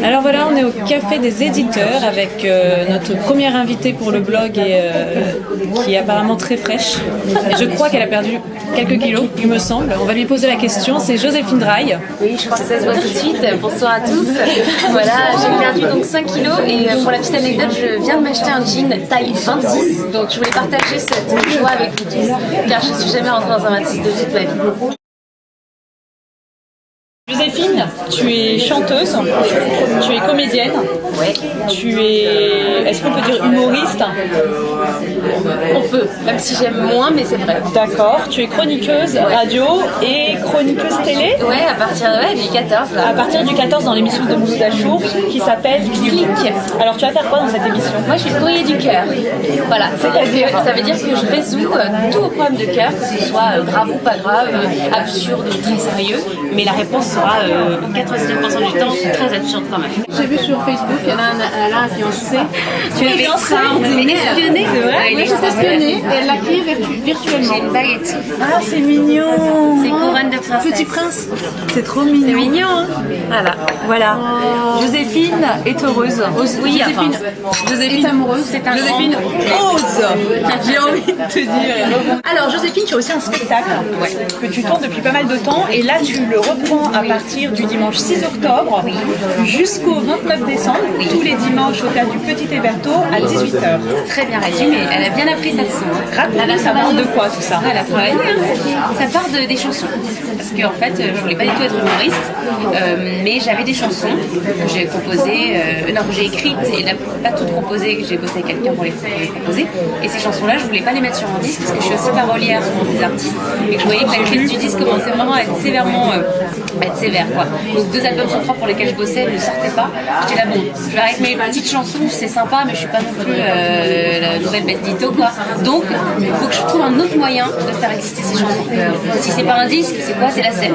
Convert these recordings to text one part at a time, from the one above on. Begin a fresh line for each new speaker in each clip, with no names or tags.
Alors voilà, on est au Café des éditeurs avec notre première invitée pour le blog qui est apparemment très fraîche. Et je crois qu'elle a perdu quelques kilos, il me semble. On va lui poser la question, c'est Joséphine Draille.
Oui, je crois que ça se voit tout de suite. Bonsoir à tous. Voilà, j'ai perdu donc 5 kilos et pour la petite anecdote, je viens de m'acheter un jean taille 26. Donc je voulais partager cette joie avec vous tous car je ne suis jamais rentrée dans un 26 de toute ma vie.
Joséphine, tu es chanteuse, tu es comédienne,
Ouais.
tu es, est-ce qu'on peut dire humoriste?
On peut, même si j'aime moins, mais c'est vrai.
D'accord, tu es chroniqueuse radio et chroniqueuse télé
Ouais, à partir du 14 là.
à partir du 14 dans l'émission de Mouloud Achour qui s'appelle
Clic.
Alors tu vas faire quoi dans cette émission?
Moi, je suis le courrier du cœur. Voilà, c'est-à-dire, ça veut dire que je résous tous vos problèmes de cœur, que ce soit grave ou pas grave, absurde ou très sérieux, mais la réponse sera 99% du temps très absurde quand même.
J'ai vu sur Facebook, elle a un fiancé.
Tu es extraordinaire.
Espionné,
C'est vrai?
Oui, je suis espionnée et elle l'a créé virtuellement.
J'ai une bague et tout.
Ah c'est mignon.
C'est couronne de princesse.
Petit prince.
C'est trop mignon.
C'est mignon, hein?
Voilà. Joséphine est heureuse.
Oui, enfin,
Est amoureuse.
c'est un
Joséphine
grand...
ose. J'ai envie de te dire. Alors Joséphine, tu as aussi un spectacle que tu tournes depuis pas mal de temps et là tu le reprends à partir du dimanche 6 octobre jusqu'au 29 décembre, tous les dimanches au théâtre du Petit Héberto à 18h.
Très bien résumé, elle a bien appris sa leçon.
Raconte-nous, ça parle de quoi tout ça?
Elle a travaillé, hein. Ça part des chansons. Parce qu'en fait, je voulais pas du tout être humoriste, mais j'avais des chansons que j'ai composées, que j'ai écrites et pas toutes composées, que j'ai bossé avec quelqu'un pour les composer. Et ces chansons-là, je voulais pas les mettre sur un disque parce que je suis aussi parolière sur des artistes et que je voyais que la crise du disque commençait vraiment à être sévèrement sévère, quoi. Donc 2 albums sur 3 pour lesquels je bossais ne sortaient pas. J'étais là, bon, je vais avec mes petites chansons, c'est sympa, mais je suis pas non plus la nouvelle Beth Ditto, quoi. Donc, il faut que je trouve un autre moyen de faire exister ces chansons. Si c'est pas un disque, c'est quoi? C'est la scène.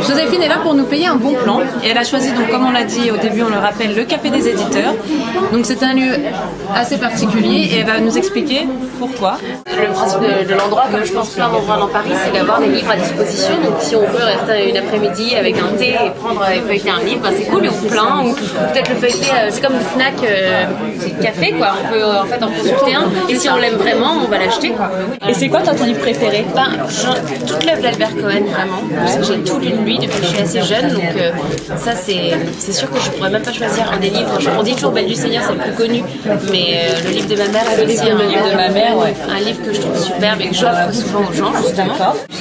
Joséphine est là pour nous payer un bon plan et elle a choisi donc comme on l'a dit au début, on le rappelle, le Café des éditeurs. Donc c'est un lieu assez particulier et elle va nous expliquer pourquoi.
Le principe de l'endroit, comme je pense plein d'endroits dans Paris, c'est d'avoir des livres à disposition. Donc si on veut rester une après-midi avec un thé et prendre et feuilleter un livre, ben c'est cool et on plein. Ou peut-être le feuilleter, c'est comme le Fnac café, quoi. On peut en fait en consulter un et si on l'aime vraiment, on va l'acheter, quoi.
Et c'est quoi toi ton livre préféré?
Toute l'œuvre d'Albert Cohen, vraiment. Parce que j'ai tout lu de lui depuis que je suis assez jeune, donc ça c'est sûr que je pourrais même pas choisir un des livres. On dit toujours Belle du Seigneur, c'est le plus connu, mais le livre de ma mère, c'est aussi
le livre de ma mère, ouais.
Un livre que je trouve superbe et que j'offre souvent aux gens, justement.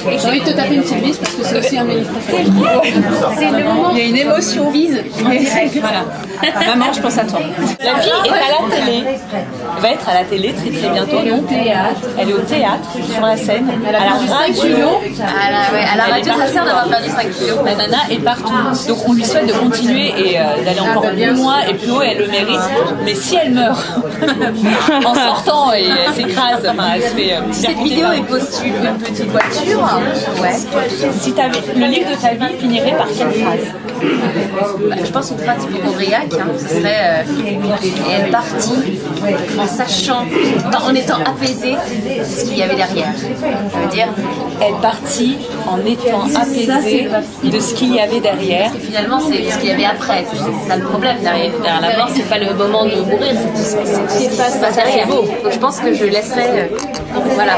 J'ai envie de te taper une petite bise parce que c'est aussi un de mes livres préférés.
C'est le moment.
Il y a une émotion.
Bise.
Voilà. Maman, je pense à toi. La fille est à la télé. Elle va être à la télé très très bientôt.
Elle est au théâtre.
Elle est au théâtre, sur la scène.
Elle a perdu 5 kilos.
À la radio, ça sert d'avoir perdu 5 kilos.
La nana est partout. Donc on lui souhaite de continuer et d'aller encore plus loin et plus haut, elle le mérite. Mais si elle meurt en sortant et elle s'écrase, enfin, elle se fait
Cette vidéo est posthume. Une petite voiture. Ouais.
Si le livre de ta vie finirait par quelle phrase?
Je pense une phrase hypochondriaque, ce serait et elle partit en sachant, en étant apaisée de ce qu'il y avait derrière. Ça veut dire
Elle partit en étant apaisée de ce qu'il y avait derrière.
que finalement c'est ce qu'il y avait après. C'est ça le problème derrière la mort, c'est pas le moment de mourir, c'est tout ce qui se passe derrière. Donc je pense que je laisserai, voilà,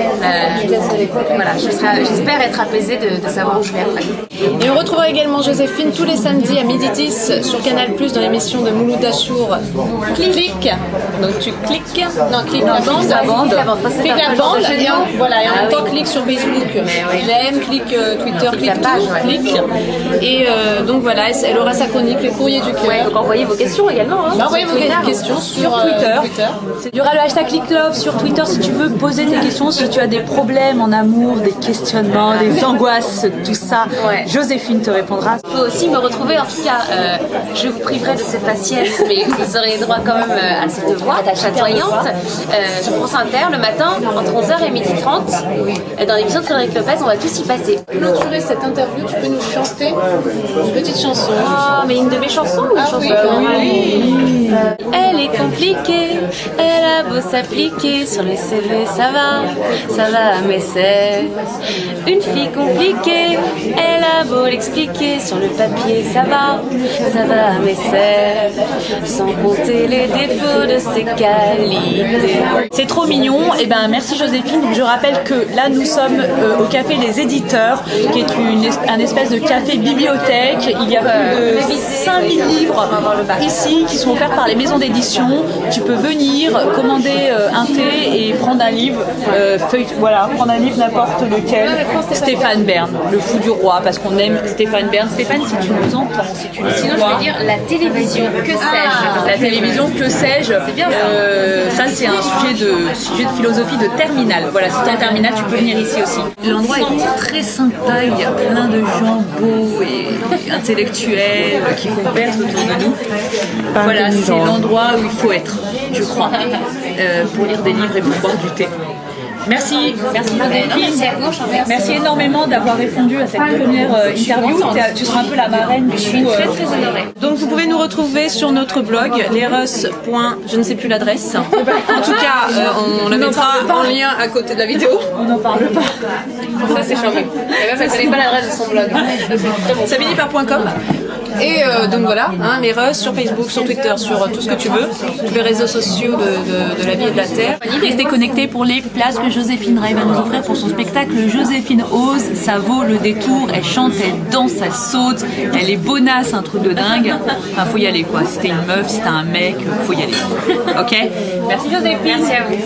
j'espère être apaisée de savoir où je vais après.
Et on retrouvera également Joséphine tous les samedis à 12h10 sur Canal+ dans l'émission de Mouloud Achour. Clic.
Donc tu cliques.
Non, clique la bande.
La bande.
Clique la bande. Et voilà, et en
Ah
même temps
oui.
clique sur Facebook. J'aime, clique Twitter, clique
la page,
tout,
ouais.
clique. Et donc voilà, elle aura sa chronique, le courrier du cœur.
Donc envoyez vos questions également.
Envoyez vos questions sur Twitter.
Il y aura le hashtag ClickLove sur Twitter si tu veux poser tes questions, si tu as des problèmes en amour, des questionnements, des angoisses, tout ça.
Ouais.
Joséphine te répondra.
Vous pouvez aussi me retrouver, en tout cas, je vous priverai de cette faciès, mais vous aurez droit quand même à cette voix chatoyante sur France Inter le matin entre 11h et 12h30 dans l'émission de Frédéric Lopez, on va tous y passer.
Pour clôturer cette interview, tu peux nous chanter une petite chanson.
Ah, mais une de mes chansons ou une chanson
oui.
Elle est compliquée, elle a beau s'appliquer sur les CV, ça va. mais c'est une fille compliquée. Elle a beau l'expliquer sur le papier, ça va, mais c'est sans compter les défauts de ses qualités.
C'est trop mignon. Et ben merci Joséphine. Donc, je rappelle que là nous sommes au Café Les Éditeurs, qui est un espèce de café bibliothèque. Il y a plus de 5000 livres ici qui sont offerts par les maisons d'édition. Tu peux venir commander un thé et prendre un livre. Prendre un livre n'importe lequel. Stéphane Bern, le fou du roi, parce qu'on aime Stéphane Bern. Stéphane, si tu nous entends, si tu nous
Sinon, je vais dire la télévision, que sais-je.
La télévision, que sais-je. C'est bien ça. Ça, c'est un sujet de philosophie de terminale. Voilà, si t'es en terminale, tu peux venir ici aussi. L'endroit est très sympa. Il y a plein de gens beaux et intellectuels qui conversent autour de nous. Voilà, c'est l'endroit où il faut être, je crois, pour lire des livres et pour boire du thé. Merci
Merci à vous.
Merci énormément d'avoir répondu à cette première interview. Tu seras un peu la marraine.
Je suis très honorée.
Donc vous pouvez nous retrouver sur notre blog leros. Je ne sais plus l'adresse. En tout cas, on la mettra en lien à côté de la vidéo. On n'en parle pas.
Ça c'est charmant. Elle ne connaît pas l'adresse de son blog.
Ça finit par .com. Et donc voilà, Leros sur Facebook, sur Twitter, sur tout ce que tu veux, tous les réseaux sociaux de la vie et de la terre. Restez connectés pour les places que Joséphine Ray va nous offrir pour son spectacle Joséphine Ose. Ça vaut le détour, elle chante, elle danse, elle saute, elle est bonasse, un truc de dingue. Enfin, faut y aller quoi. Si t'es une meuf, si t'es un mec, faut y aller. Ok ? Merci Joséphine.
Merci à vous.